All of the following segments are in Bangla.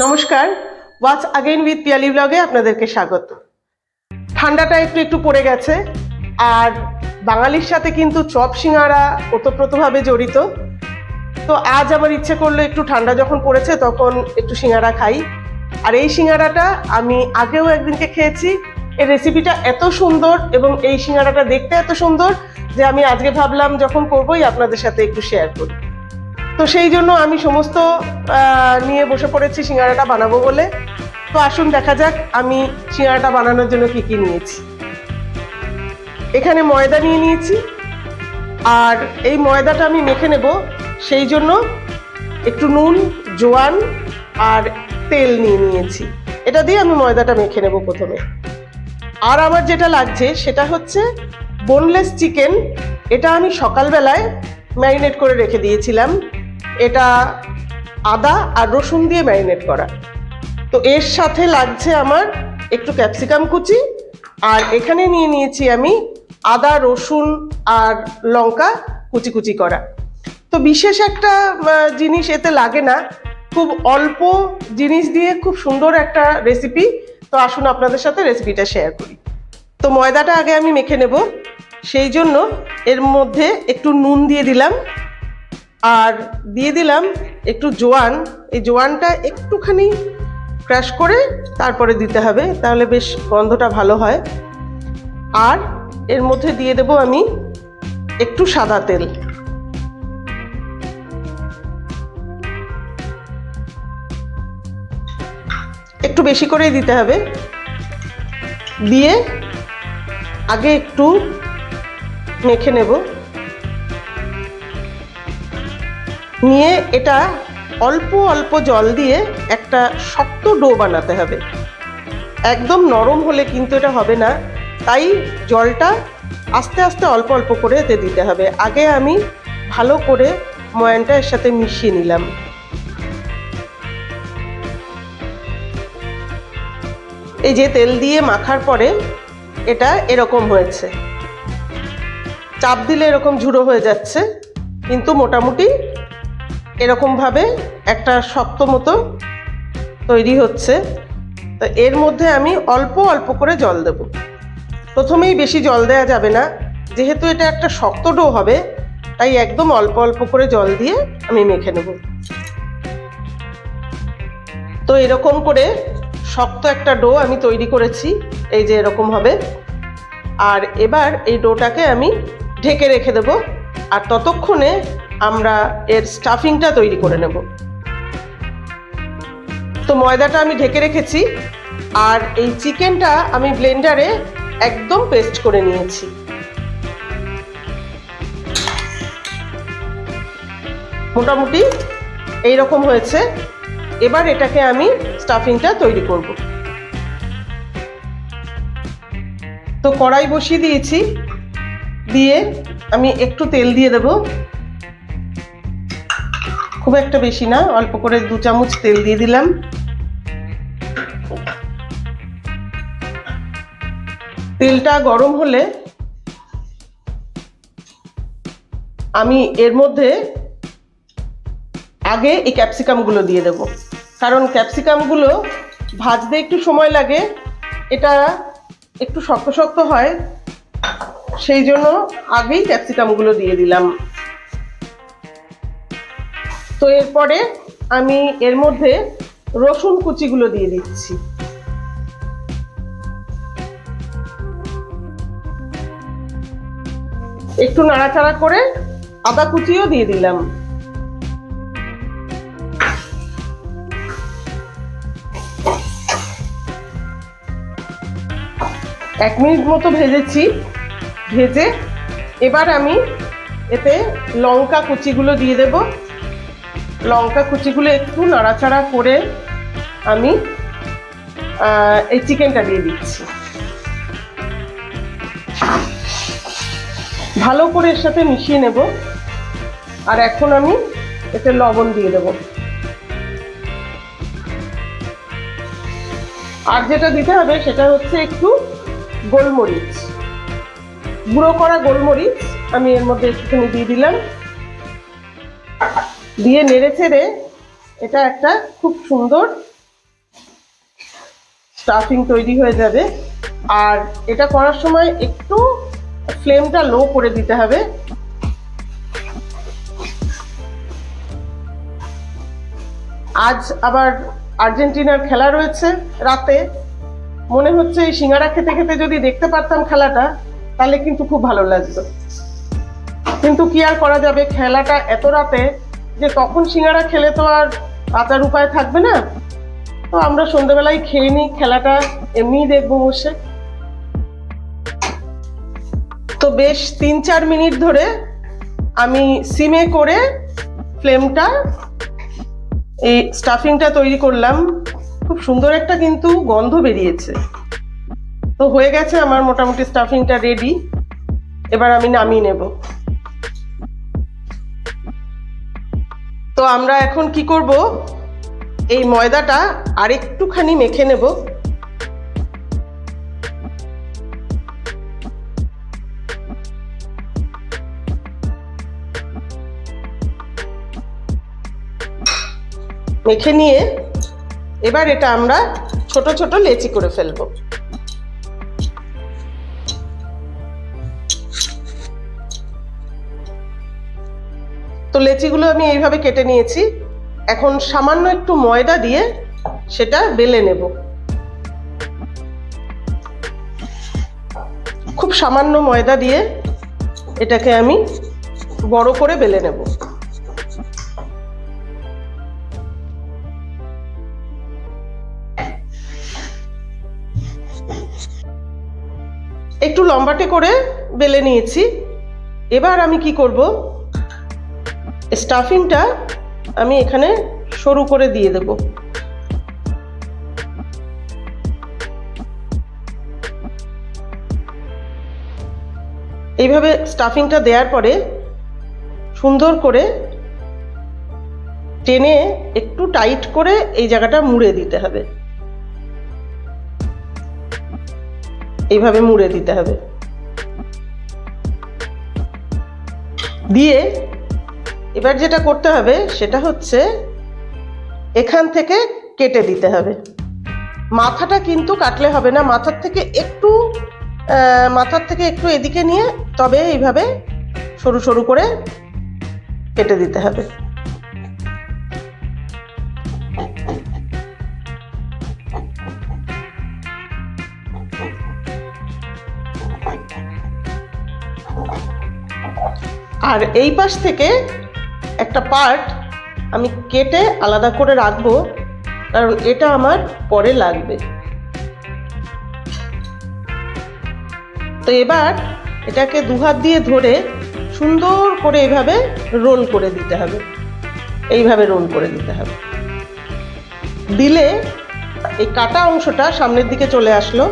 নমস্কার, ওয়াচ अगेन উইথ পিয়ালি ব্লগে আপনাদেরকে স্বাগত। ঠান্ডাটা একটু একটু পড়ে গেছে, আর বাঙালির সাথে কিন্তু চপ সিঙ্গারা ওতপ্রোতভাবে জড়িত। তো আজ আমার ইচ্ছে করলো একটু ঠান্ডা যখন পড়েছে তখন একটু সিঙ্গারা খাই। আর এই সিঙ্গারাটা আমি আগেও একদিনকে খেয়েছি। এর রেসিপিটা এত সুন্দর এবং এই সিঙ্গারাটা দেখতে এত সুন্দর যে আমি আজকে ভাবলাম যখন করবোই আপনাদের সাথে একটু শেয়ার করি। তো সেই জন্য আমি সমস্ত নিয়ে বসে পড়েছি সিঙ্গারাটা বানাবো বলে। তো আসুন দেখা যাক আমি সিঙ্গারাটা বানানোর জন্য কি কি নিয়েছি। এখানে ময়দা নিয়ে নিয়েছি, আর এই ময়দাটা আমি মেখে নেব, সেই জন্য একটু নুন, জোয়ান আর তেল নিয়ে নিয়েছি। এটা দিয়ে আমি ময়দাটা মেখে নেব প্রথমে। আর আমার যেটা লাগছে সেটা হচ্ছে বোনলেস চিকেন। এটা আমি সকালবেলায় ম্যারিনেট করে রেখে দিয়েছিলাম। এটা আদা আর রসুন দিয়ে ম্যারিনেট করা। তো এর সাথে লাগছে আমার একটু ক্যাপসিকাম কুচি, আর এখানে নিয়ে নিয়েছি আমি আদা, রসুন আর লঙ্কা কুচি কুচি করা। তো বিশেষ একটা জিনিস এতে লাগে না, খুব অল্প জিনিস দিয়ে খুব সুন্দর একটা রেসিপি। তো আসুন আপনাদের সাথে রেসিপিটা শেয়ার করি। তো ময়দাটা আগে আমি মেখে নেব, সেই জন্য এর মধ্যে একটু নুন দিয়ে দিলাম, আর দিয়ে দিলাম একটু জোয়ান। এই জোয়ানটা একটুখানি ক্রাশ করে তারপরে দিতে হবে, তাহলে বেশ গন্ধটা ভালো হয়। আর এর মধ্যে দিয়ে দেব আমি একটু সাদা তেল। একটু বেশি করেই দিতে হবে। দিয়ে আগে একটু মেখে নেব, নিয়ে এটা অল্প অল্প জল দিয়ে একটা শক্ত ডো বানাতে হবে। একদম নরম হলে কিন্তু এটা হবে না, তাই জলটা আস্তে আস্তে অল্প অল্প করে এতে দিতে হবে। আগে আমি ভালো করে ময়ানটা এর সাথে মিশিয়ে নিলাম। এই যে তেল দিয়ে মাখার পরে এটা এরকম হয়েছে। চাপ দিলে এরকম ঝুড়ো হয়ে যাচ্ছে, কিন্তু মোটামুটি এরকমভাবে একটা শক্ত মতো তৈরি হচ্ছে। তো এর মধ্যে আমি অল্প অল্প করে জল দেব। প্রথমেই বেশি জল দেওয়া যাবে না, যেহেতু এটা একটা শক্ত ডো হবে, তাই একদম অল্প অল্প করে জল দিয়ে আমি মেখে নেব। তো এরকম করে শক্ত একটা ডো আমি তৈরি করেছি, এই যে এরকম হবে। আর এবার এই ডোটাকে আমি ঢেকে রেখে দেব, আর ততক্ষণে আমরা এর স্টাফিংটা তৈরি করে নেব। তো ময়দাটা আমি ঢেকে রেখেছি, আর এই চিকেনটা আমি ব্লেন্ডারে একদম পেস্ট করে নিয়েছি। মোটামুটি এইরকম হয়েছে। এবার এটাকে আমি স্টাফিংটা তৈরি করব। তো কড়াই বসিয়ে দিয়েছি, দিয়ে আমি একটু তেল দিয়ে দেব। খুব একটা বেশি না, অল্প করে 2 চামচ তেল দিয়ে দিলাম। তেলটা গরম হলে আমি এর মধ্যে আগে এই ক্যাপসিকামগুলো দিয়ে দেব, কারণ ক্যাপসিকামগুলো ভাজতে একটু সময় লাগে। এটা একটু শক্ত শক্ত হয়, সেই জন্য আগেই ক্যাপসিকামগুলো দিয়ে দিলাম। তো এরপরে আমি এর মধ্যে রসুন কুচিগুলো দিয়ে দিচ্ছি। একটু নাড়াচাড়া করে আদা কুচিও দিয়ে দিলাম। এক মিনিট মতো ভেজেছি। ভেজে এবার আমি এতে লঙ্কা কুচিগুলো দিয়ে দেব। লঙ্কা কুচিগুলো একটু নাড়াচাড়া করে আমি এই চিকেনটা দিয়ে দিচ্ছি। ভালো করে এর সাথে মিশিয়ে নেব। আর এখন আমি এতে লবণ দিয়ে দেব। আর যেটা দিতে হবে সেটা হচ্ছে একটু গোলমরিচ, গুঁড়ো করা গোলমরিচ আমি এর মধ্যে একটুখানি দিয়ে দিলাম। দিয়ে নেড়ে চেড়ে এটা একটা খুব সুন্দর স্টাফিং তৈরি হয়ে যাবে। আর এটা করার সময় একটু ফ্লেমটা লো করে দিতে হবে। আজ আবার আর্জেন্টিনার খেলা রয়েছে রাতে। মনে হচ্ছে এই সিঙ্গারা খেতে খেতে যদি দেখতে পারতাম খেলাটা, তাহলে কিন্তু খুব ভালো লাগতো। কিন্তু কি আর করা যাবে, খেলাটা এত রাতে যে তখন সিঙ্গারা খেলে তো আর বাঁচার উপায় থাকবে না। তো আমরা সন্ধ্যেবেলায় খেয়ে নিই, খেলাটা এমনিই দেখবো বসে। তো বেশ 3-4 মিনিট ধরে আমি সিমে করে ফ্লেমটা এই স্টাফিংটা তৈরি করলাম। খুব সুন্দর একটা কিন্তু গন্ধ বেরিয়েছে। তো হয়ে গেছে আমার মোটামুটি স্টাফিংটা রেডি। এবার আমি নামিয়ে নেব। তো আমরা এখন কি করব, এই ময়দাটা আরেকটুখানি মেখে নেব। মেখে নিয়ে এবার এটা আমরা ছোট ছোট লেচি করে ফেলবো। তো লেচিগুলো আমি এইভাবে কেটে নিয়েছি। এখন সামান্য একটু ময়দা দিয়ে সেটা বেলে নেব। খুব সামান্য ময়দা দিয়ে এটাকে আমি বড় করে বেলে নেব। একটু লম্বাটে করে বেলে নিয়েছি। এবার আমি কি করব, স্টাফিংটা আমি এখানে সরু করে দিয়ে দেব। এইভাবে স্টাফিংটা দেওয়ার পরে সুন্দর করে টেনে একটু টাইট করে এই জায়গাটা মুড়ে দিতে হবে। এইভাবে মুড়ে দিতে হবে। দিয়ে এবার যেটা করতে হবে সেটা হচ্ছে এখান থেকে কেটে দিতে হবে। মাথাটা কিন্তু কাটলে হবে না, মাথার থেকে একটু এদিকে নিয়ে তবে এইভাবে সরু সরু করে কেটে দিতে হবে। আর এই পাশ থেকে একটা পার্ট আমি কেটে আলাদা করে রাখবো, কারণ এটা আমার পরে লাগবে। তো এবার এটাকে দুহাত দিয়ে ধরে সুন্দর করে এইভাবে রোল করে দিতে হবে। এইভাবে রোল করে দিতে হবে। দিলে এই কাটা অংশটা সামনের দিকে চলে আসলো।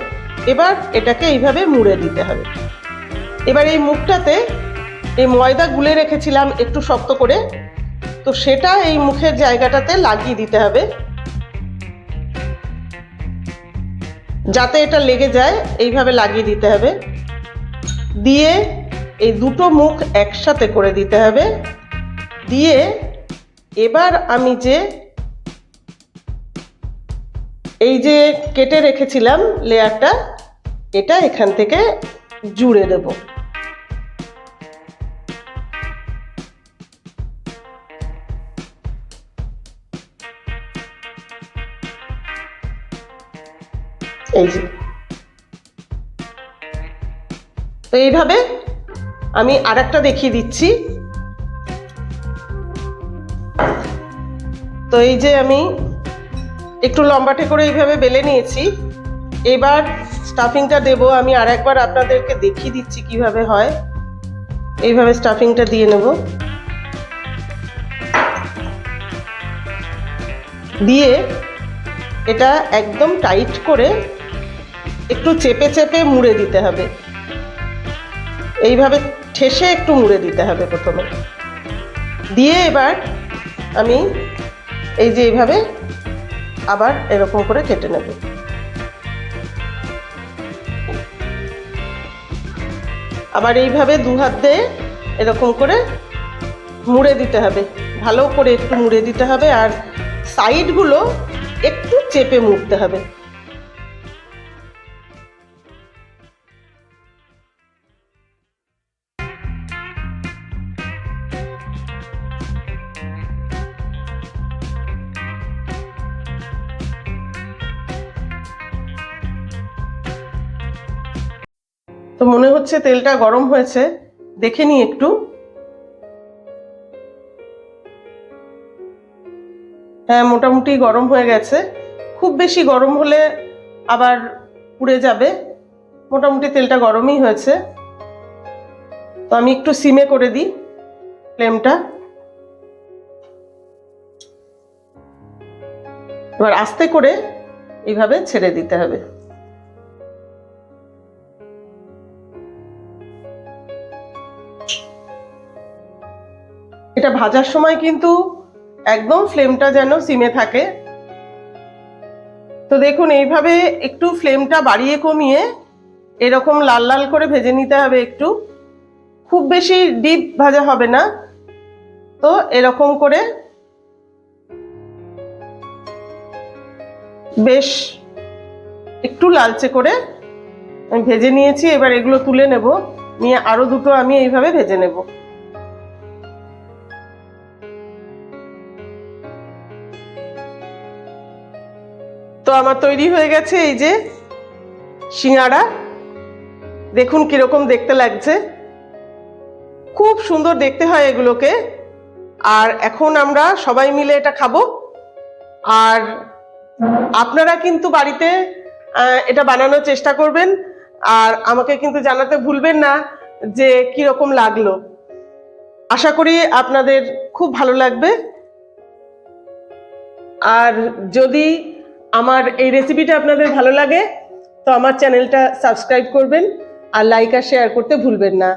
এবার এটাকে এইভাবে মুড়ে দিতে হবে। এবার এই মুখটাতে এই ময়দা গুলে রেখেছিলাম একটু শক্ত করে, তো সেটা এই মুখের জায়গাটাতে লাগিয়ে দিতে হবে, যাতে এটা লেগে যায়। এইভাবে লাগিয়ে দিতে হবে। দিয়ে এই দুটো মুখ একসাথে করে দিতে হবে। দিয়ে এবার আমি এই যে কেটে রেখেছিলাম লেয়ারটা, এটা এখান থেকে জুড়ে দেব। এই যে, তো এইভাবে আমি আরেকটা দেখিয়ে দিচ্ছি। তো এই যে আমি একটু লম্বাটে করে এইভাবে বেলে নিয়েছি। এবার স্টাফিংটা দেব। আমি আরেকবার আপনাদেরকে দেখিয়ে দিচ্ছি কিভাবে হয়। এইভাবে স্টাফিংটা দিয়ে নেব। দিয়ে এটা একদম টাইট করে একটু চেপে চেপে মুড়ে দিতে হবে। এইভাবে ঠেসে একটু মুড়ে দিতে হবে প্রথমে। দিয়ে এবার আমি এই যে এইভাবে আবার এরকম করে কেটে নেব। আবার এইভাবে দু হাত দিয়ে এরকম করে মুড়ে দিতে হবে। ভালো করে একটু মুড়ে দিতে হবে। আর সাইডগুলো একটু চেপে মুড়তে হবে। তো মনে হচ্ছে তেলটা গরম হয়েছে, দেখে নিই একটু। হ্যাঁ, মোটামুটি গরম হয়ে গেছে। খুব বেশি গরম হলে আবার পুড়ে যাবে। মোটামুটি তেলটা গরমই হয়েছে। তো আমি একটু সিমে করে দিই ফ্লেমটা। এবার আস্তে করে এইভাবে ছেড়ে দিতে হবে। এটা ভাজার সময় কিন্তু একদম ফ্লেমটা যেন সিমে থাকে। তো দেখুন, এইভাবে একটু ফ্লেমটা বাড়িয়ে কমিয়ে এরকম লাল লাল করে ভেজে নিতে হবে। একটু, খুব বেশি ডিপ ভাজা হবে না। তো এরকম করে বেশ একটু লালচে করে আমি ভেজে নিয়েছি। এবার এগুলো তুলে নেব, নিয়ে আরো দুটো আমি এইভাবে ভেজে নেব। তো আমার তৈরি হয়ে গেছে এই যে সিঙ্গাড়া। দেখুন কিরকম দেখতে লাগছে, খুব সুন্দর দেখতে হয় এগুলোকে। আর এখন আমরা সবাই মিলে এটা খাবো। আর আপনারা কিন্তু বাড়িতে এটা বানানোর চেষ্টা করবেন, আর আমাকে কিন্তু জানাতে ভুলবেন না যে কিরকম লাগলো। আশা করি আপনাদের খুব ভালো লাগবে। আর যদি আমার এই রেসিপিটা আপনাদের ভালো লাগে তো আমার চ্যানেলটা সাবস্ক্রাইব করবেন, আর লাইক আর শেয়ার করতে ভুলবেন না।